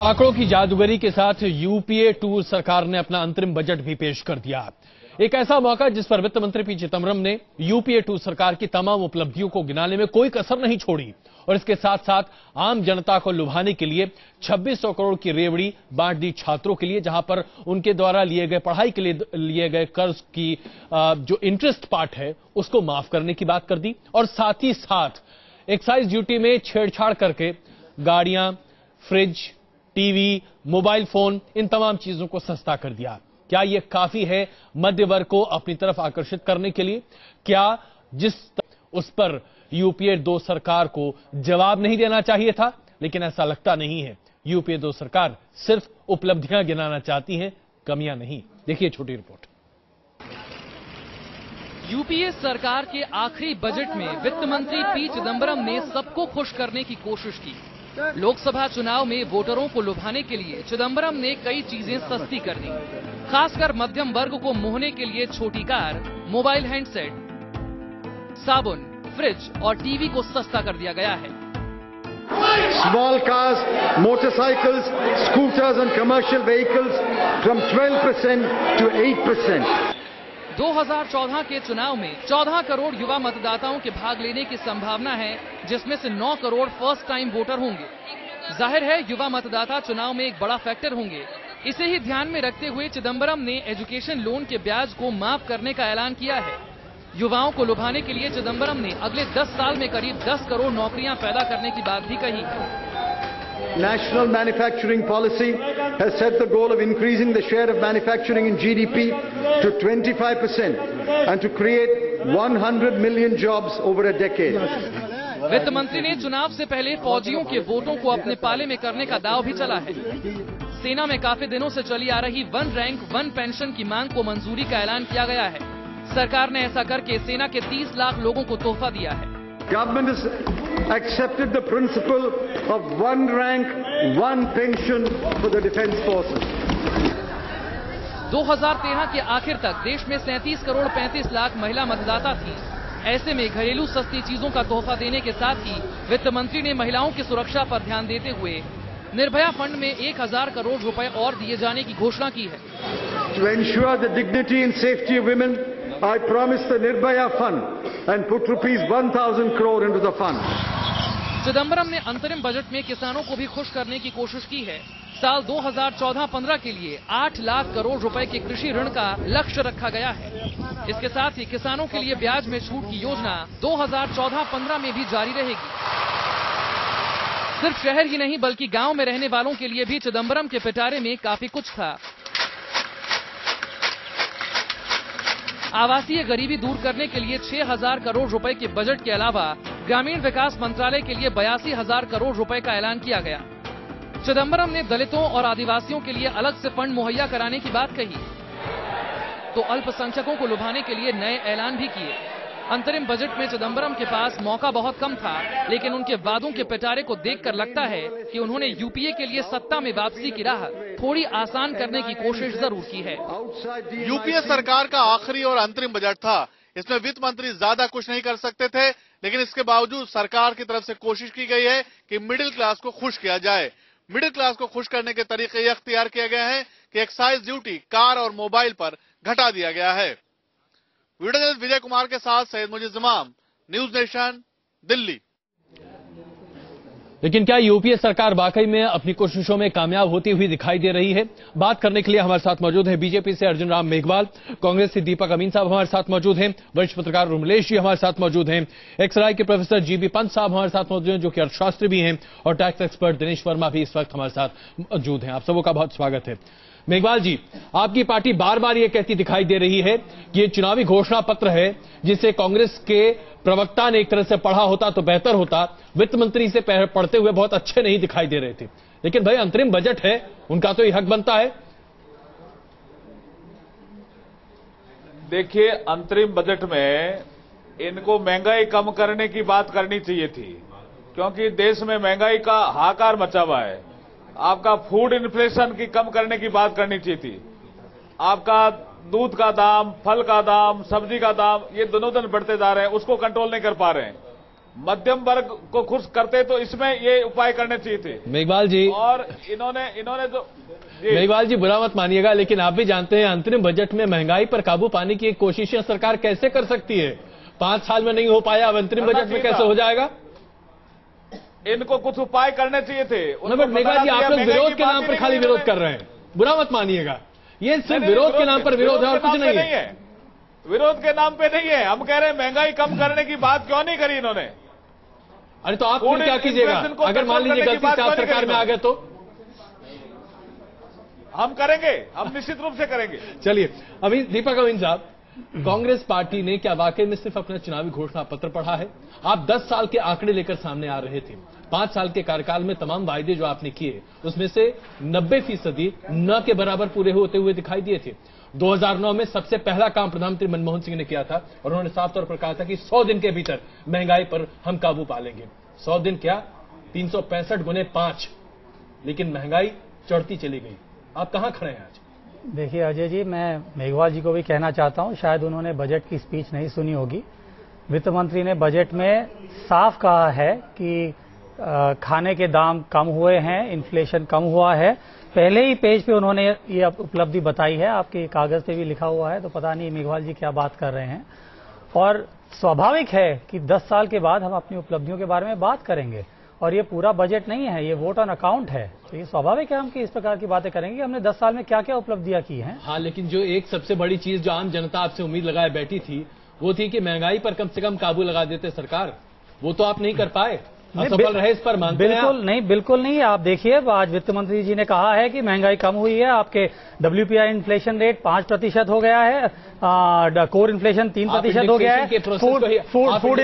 आंकड़ों की जादूगरी के साथ यूपीए 2 सरकार ने अपना अंतरिम बजट भी पेश कर दिया। एक ऐसा मौका जिस पर वित्त मंत्री पी चिदंबरम ने यूपीए 2 सरकार की तमाम उपलब्धियों को गिनाने में कोई कसर नहीं छोड़ी और इसके साथ साथ आम जनता को लुभाने के लिए 2600 करोड़ की रेवड़ी बांट दी छात्रों के लिए, जहां पर उनके द्वारा लिए गए पढ़ाई के लिए लिए गए कर्ज की जो इंटरेस्ट पार्ट है उसको माफ करने की बात कर दी और साथ ही साथ एक्साइज ड्यूटी में छेड़छाड़ करके गाड़ियां, फ्रिज, टीवी, मोबाइल फोन, इन तमाम चीजों को सस्ता कर दिया। क्या यह काफी है मध्य वर्ग को अपनी तरफ आकर्षित करने के लिए? क्या उस पर यूपीए 2 सरकार को जवाब नहीं देना चाहिए था? लेकिन ऐसा लगता नहीं है। यूपीए 2 सरकार सिर्फ उपलब्धियां गिनाना चाहती है, कमियां नहीं। देखिए छोटी रिपोर्ट। यूपीए सरकार के आखिरी बजट में वित्त मंत्री पी चिदंबरम ने सबको खुश करने की कोशिश की। लोकसभा चुनाव में वोटरों को लुभाने के लिए चिदंबरम ने कई चीजें सस्ती कर दी। खासकर मध्यम वर्ग को मोहने के लिए छोटी कार, मोबाइल हैंडसेट, साबुन, फ्रिज और टीवी को सस्ता कर दिया गया है। Small cars, motorcycles, scooters and commercial vehicles from 12% to 8%. 2014 के चुनाव में 14 करोड़ युवा मतदाताओं के भाग लेने की संभावना है, जिसमें से 9 करोड़ फर्स्ट टाइम वोटर होंगे। जाहिर है युवा मतदाता चुनाव में एक बड़ा फैक्टर होंगे। इसे ही ध्यान में रखते हुए चिदंबरम ने एजुकेशन लोन के ब्याज को माफ करने का ऐलान किया है। युवाओं को लुभाने के लिए चिदंबरम ने अगले 10 साल में करीब 10 करोड़ नौकरियां पैदा करने की बात भी कही है। National manufacturing policy has set the goal of increasing the share of manufacturing in GDP to 25% and to create 100 million jobs over a decade. वित्त मंत्री ने चुनाव से पहले फौजियों के वोटों को अपने पाले में करने का दाव भी चला है। सेना में काफी दिनों से चली आ रही 1 रैंक 1 पेंशन की मांग को मंजूरी का ऐलान किया गया है। सरकार ने ऐसा करके सेना के 30 लाख लोगों को तोहफा दिया है। Government has accepted the principle of 1 rank, 1 pension for the defence forces. 2013 के आखिर तक देश में 37 करोड़ 35 लाख महिला मतदाता थी। ऐसे में घरेलू सस्ती चीजों का तोहफा देने के साथ ही वित्त मंत्री ने महिलाओं की सुरक्षा पर ध्यान देते हुए निर्भया फंड में 1000 करोड़ रुपए और दिए जाने की घोषणा की है। To ensure the dignity and safety of women, I promise the Nirbhaya Fund and put rupees 1000 crore into the fund. Chidambaram ने अंतरिम बजट में किसानों को भी खुश करने की कोशिश की है। साल 2014-15 के लिए 8 लाख करोड़ रुपए के कृषि ऋण का लक्ष्य रखा गया है। इसके साथ ही किसानों के लिए ब्याज में छूट की योजना 2014-15 में भी जारी रहेगी। सिर्फ शहर ही नहीं बल्कि गांव में रहने वालों के लिए भी चिदंबरम के पिटारे में काफी कुछ था। आवासीय गरीबी दूर करने के लिए 6000 करोड़ रुपए के बजट के अलावा ग्रामीण विकास मंत्रालय के लिए 82,000 करोड़ रुपए का ऐलान किया गया। चिदंबरम ने दलितों और आदिवासियों के लिए अलग से फंड मुहैया कराने की बात कही, तो अल्पसंख्यकों को लुभाने के लिए नए ऐलान भी किए। अंतरिम बजट में चिदंबरम के पास मौका बहुत कम था, लेकिन उनके वादों के पिटारे को देखकर लगता है कि उन्होंने यूपीए के लिए सत्ता में वापसी की राह थोड़ी आसान करने की कोशिश जरूर की है। यूपीए सरकार का आखिरी और अंतरिम बजट था। इसमें वित्त मंत्री ज्यादा कुछ नहीं कर सकते थे, लेकिन इसके बावजूद सरकार की तरफ से कोशिश की गई है कि मिडिल क्लास को खुश किया जाए। मिडिल क्लास को खुश करने के तरीके ये अख्तियार किए गए हैं कि एक्साइज ड्यूटी कार और मोबाइल पर घटा दिया गया है। वीडियो जर्नलिस्ट विजय कुमार के साथ सैयद मुजीब इमाम, न्यूज नेशन, दिल्ली। लेकिन क्या यूपीए सरकार वाकई में अपनी कोशिशों में कामयाब होती हुई दिखाई दे रही है? बात करने के लिए हमारे साथ मौजूद हैं बीजेपी से अर्जुन राम मेघवाल, कांग्रेस से दीपक अमीन साहब हमारे साथ मौजूद हैं, वरिष्ठ पत्रकार रुमलेश जी हमारे साथ मौजूद हैं, एक्सराय के प्रोफेसर जीबी पंत साहब हमारे साथ मौजूद हैं जो कि अर्थशास्त्री भी हैं, और टैक्स एक्सपर्ट दिनेश वर्मा भी इस वक्त हमारे साथ मौजूद हैं। आप सबों का बहुत स्वागत है। मेघवाल जी, आपकी पार्टी बार बार ये कहती दिखाई दे रही है कि ये चुनावी घोषणा पत्र है जिसे कांग्रेस के प्रवक्ता ने एक तरह से पढ़ा होता तो बेहतर होता। वित्त मंत्री से पढ़ते हुए बहुत अच्छे नहीं दिखाई दे रहे थे, लेकिन भाई अंतरिम बजट है, उनका तो ये हक बनता है। देखिए, अंतरिम बजट में इनको महंगाई कम करने की बात करनी चाहिए थी, क्योंकि देश में महंगाई का हाहाकार मचा हुआ है। आपका फूड इन्फ्लेशन की कम करने की बात करनी चाहिए थी। आपका दूध का दाम, फल का दाम, सब्जी का दाम, ये दोनों दिन बढ़ते जा रहे हैं, उसको कंट्रोल नहीं कर पा रहे हैं। मध्यम वर्ग को खुश करते तो इसमें ये उपाय करने चाहिए थे। मेघवाल जी, और इन्होंने जो मेघवाल जी बुरा मत मानिएगा, लेकिन आप भी जानते हैं अंतरिम बजट में महंगाई पर काबू पाने की एक कोशिशें सरकार कैसे कर सकती है? 5 साल में नहीं हो पाया, अब अंतरिम बजट में कैसे हो जाएगा? इनको कुछ उपाय करने चाहिए थे। बट मेघवाल जी, आप लोग विरोध के नाम पर खाली विरोध कर रहे हैं, बुरा मत मानिएगा। ये सिर्फ विरोध के नाम पर विरोध है और कुछ नहीं है। विरोध के नाम पे नहीं है। हम कह रहे हैं महंगाई कम करने की बात क्यों नहीं करी इन्होंने? अरे तो आप फिर क्या कीजिएगा अगर मान लीजिए गलती से आप सरकार में आ गए तो? हम करेंगे, हम निश्चित रूप से करेंगे। चलिए, अभी दीपक अमीन साहब, कांग्रेस पार्टी ने क्या वाकई में सिर्फ अपना चुनावी घोषणा पत्र पढ़ा है? आप 10 साल के आंकड़े लेकर सामने आ रहे थे। 5 साल के कार्यकाल में तमाम वायदे जो आपने किए उसमें से 90% न के बराबर पूरे होते हुए दिखाई दिए थे। 2009 में सबसे पहला काम प्रधानमंत्री मनमोहन सिंह ने किया था और उन्होंने साफ तौर पर कहा था कि 100 दिन के भीतर महंगाई पर हम काबू पा लेंगे। 100 दिन क्या, 365 गुने 5, लेकिन महंगाई चढ़ती चली गई। आप कहां खड़े हैं आज? देखिए अजय जी, मैं मेघवाल जी को भी कहना चाहता हूं, शायद उन्होंने बजट की स्पीच नहीं सुनी होगी। वित्त मंत्री ने बजट में साफ कहा है कि खाने के दाम कम हुए हैं, इन्फ्लेशन कम हुआ है। पहले ही पेज पे उन्होंने ये उपलब्धि बताई है, आपके कागज पे भी लिखा हुआ है, तो पता नहीं मेघवाल जी क्या बात कर रहे हैं। और स्वाभाविक है कि 10 साल के बाद हम अपनी उपलब्धियों के बारे में बात करेंगे, और ये पूरा बजट नहीं है, ये वोट ऑन अकाउंट है, तो ये स्वाभाविक है हम कि इस प्रकार की बातें करेंगे कि हमने 10 साल में क्या क्या उपलब्धियां की हैं। हाँ, लेकिन जो एक सबसे बड़ी चीज जो आम जनता आपसे उम्मीद लगाए बैठी थी वो थी कि महंगाई पर कम से कम काबू लगा देते सरकार, वो तो आप नहीं कर पाए, असफल रहे, इस पर मानते हैं? बिल्कुल नहीं। आप देखिए, आज वित्त मंत्री जी ने कहा है कि महंगाई कम हुई है, आपके WPI इन्फ्लेशन रेट 5% हो गया है, कोर इन्फ्लेशन 3% हो गया है, फूड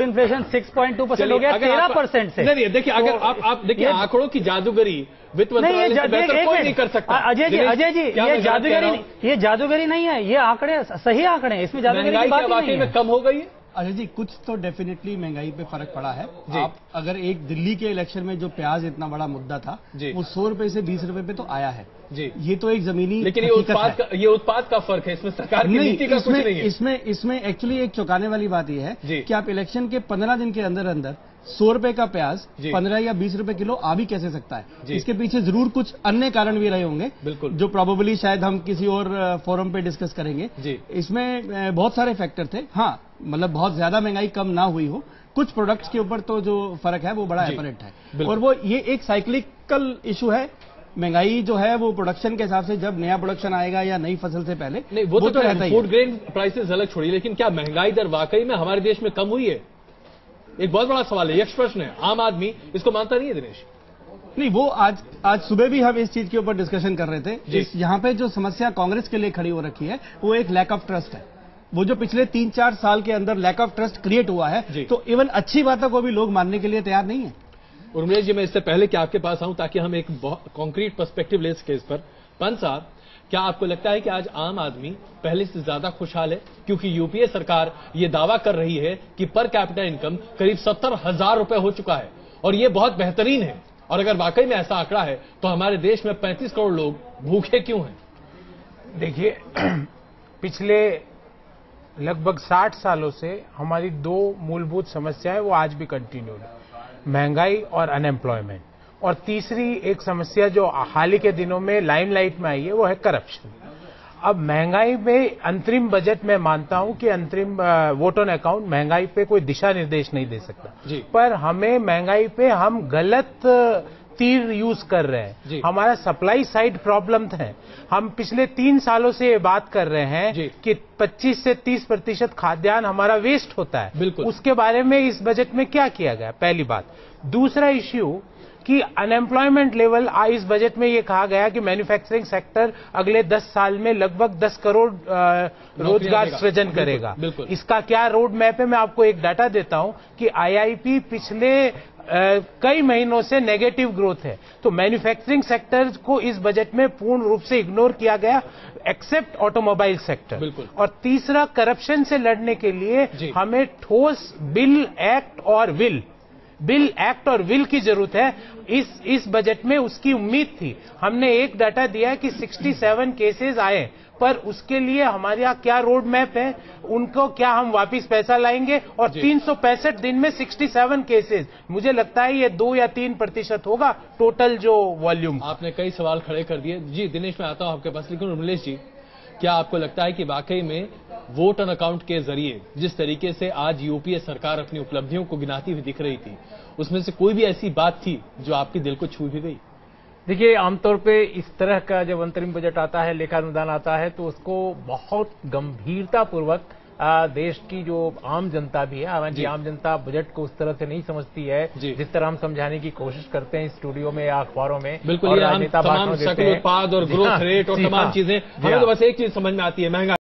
इन्फ्लेशन 6.2% हो गया, 13% से। नहीं, देखिए, अगर आप देखिए आंकड़ों की जादूगरी वित्त मंत्रालय से बेहतर कोई नहीं कर सकता। अजय जी, ये जादूगरी नहीं है, ये आंकड़े सही आंकड़े हैं, इसमें जादूगरी की बात नहीं है। कम हो गई है अजय जी, कुछ तो डेफिनेटली महंगाई पे फर्क पड़ा है। आप अगर एक दिल्ली के इलेक्शन में जो प्याज इतना बड़ा मुद्दा था वो 100 रुपए से 20 रुपए पे तो आया है जी। ये तो एक जमीनी, लेकिन ये उत्पाद का फर्क है, इसमें सरकार की नीति का कुछ नहीं है। इसमें एक्चुअली एक चौंकाने वाली बात यह है कि आप इलेक्शन के 15 दिन के अंदर अंदर 100 रुपए का प्याज 15 या 20 रुपए किलो आ भी कैसे सकता है? इसके पीछे जरूर कुछ अन्य कारण भी रहे होंगे, बिल्कुल, जो प्रोबेबली शायद हम किसी और फोरम पे डिस्कस करेंगे। इसमें बहुत सारे फैक्टर थे। हाँ, मतलब बहुत ज्यादा महंगाई कम ना हुई हो, कुछ प्रोडक्ट्स के ऊपर तो जो फर्क है वो बड़ा एपरेंट है, और वो ये एक साइक्लिकल इशू है। महंगाई जो है वो प्रोडक्शन के हिसाब से, जब नया प्रोडक्शन आएगा या नई फसल से पहले, नहीं, वो तो रहता ही है। फूड ग्रेन प्राइसेस अलग छोड़िए, लेकिन क्या महंगाई दर वाकई में हमारे देश में कम हुई है? एक बहुत बड़ा सवाल है, यक्ष प्रश्न है, आम आदमी इसको मानता नहीं है। दिनेश नहीं, वो आज सुबह भी हम इस चीज के ऊपर डिस्कशन कर रहे थे। यहाँ पे जो समस्या कांग्रेस के लिए खड़ी हो रखी है वो एक लैक ऑफ ट्रस्ट है। वो जो पिछले 3-4 साल के अंदर लैक ऑफ ट्रस्ट क्रिएट हुआ है, तो इवन अच्छी बातों को भी लोग मानने के लिए तैयार नहीं है। उर्मिलेश जी, मैं इससे पहले कि आपके पास आऊं ताकि हम एक कॉन्क्रीट पर्सपेक्टिव ले सके इस पर, पंत साहब, क्या आपको लगता है कि आज आम आदमी पहले से ज्यादा खुशहाल है? क्योंकि यूपीए सरकार ये दावा कर रही है कि पर कैपिटा इनकम करीब 70,000 रुपए हो चुका है, और ये बहुत बेहतरीन है। और अगर वाकई में ऐसा आंकड़ा है तो हमारे देश में 35 करोड़ लोग भूखे क्यों हैं? देखिए, पिछले लगभग 60 सालों से हमारी 2 मूलभूत समस्याएं वो आज भी कंटिन्यू है, महंगाई और अनएम्प्लॉयमेंट। और तीसरी एक समस्या जो हाल ही के दिनों में लाइमलाइट में आई है वो है करप्शन। अब महंगाई में अंतरिम बजट में मानता हूं कि अंतरिम वोट ऑन अकाउंट महंगाई पे कोई दिशा निर्देश नहीं दे सकता, पर हमें महंगाई पे हम गलत तीर यूज कर रहे हैं। हमारा सप्लाई साइड प्रॉब्लम है। हम पिछले 3 सालों से ये बात कर रहे हैं कि 25 से 30% खाद्यान्न हमारा वेस्ट होता है। उसके बारे में इस बजट में क्या किया गया? पहली बात। दूसरा इश्यू कि अनएम्प्लॉयमेंट लेवल, इस बजट में ये कहा गया कि मैन्युफैक्चरिंग सेक्टर अगले 10 साल में लगभग 10 करोड़ रोजगार सृजन करेगा। इसका क्या रोड मैप है? मैं आपको एक डाटा देता हूं कि आईआईपी पिछले कई महीनों से नेगेटिव ग्रोथ है। तो मैन्युफैक्चरिंग सेक्टर को इस बजट में पूर्ण रूप से इग्नोर किया गया, एक्सेप्ट ऑटोमोबाइल सेक्टर। और तीसरा, करप्शन से लड़ने के लिए हमें ठोस बिल, एक्ट और विल, बिल, एक्ट और विल की जरूरत है। इस बजट में उसकी उम्मीद थी। हमने एक डाटा दिया है कि 67 केसेस आए, पर उसके लिए हमारे यहाँ क्या रोड मैप है, उनको क्या हम वापस पैसा लाएंगे, और 365 दिन में 67 केसेस, मुझे लगता है ये 2 या 3% होगा टोटल जो वॉल्यूम। आपने कई सवाल खड़े कर दिए। जी दिनेश, मैं आता हूं आपके पास, लेकिन उर्मिलेश जी, क्या आपको लगता है कि वाकई में वोट ऑन अकाउंट के जरिए जिस तरीके से आज यूपीए सरकार अपनी उपलब्धियों को गिनाती हुई दिख रही थी, उसमें से कोई भी ऐसी बात थी जो आपके दिल को छू भी गई? देखिए, आमतौर पे इस तरह का जब अंतरिम बजट आता है, लेखा अनुदान आता है, तो उसको बहुत गंभीरता पूर्वक देश की जो आम जनता भी है, हालांकि आम जनता बजट को उस तरह से नहीं समझती है जिस तरह हम समझाने की कोशिश करते हैं स्टूडियो में या अखबारों में। बिल्कुल, ये हम तमाम सकल उत्पाद और ग्रोथ रेट और तमाम चीजें, हमें तो बस एक चीज समझ में आती है, महंगा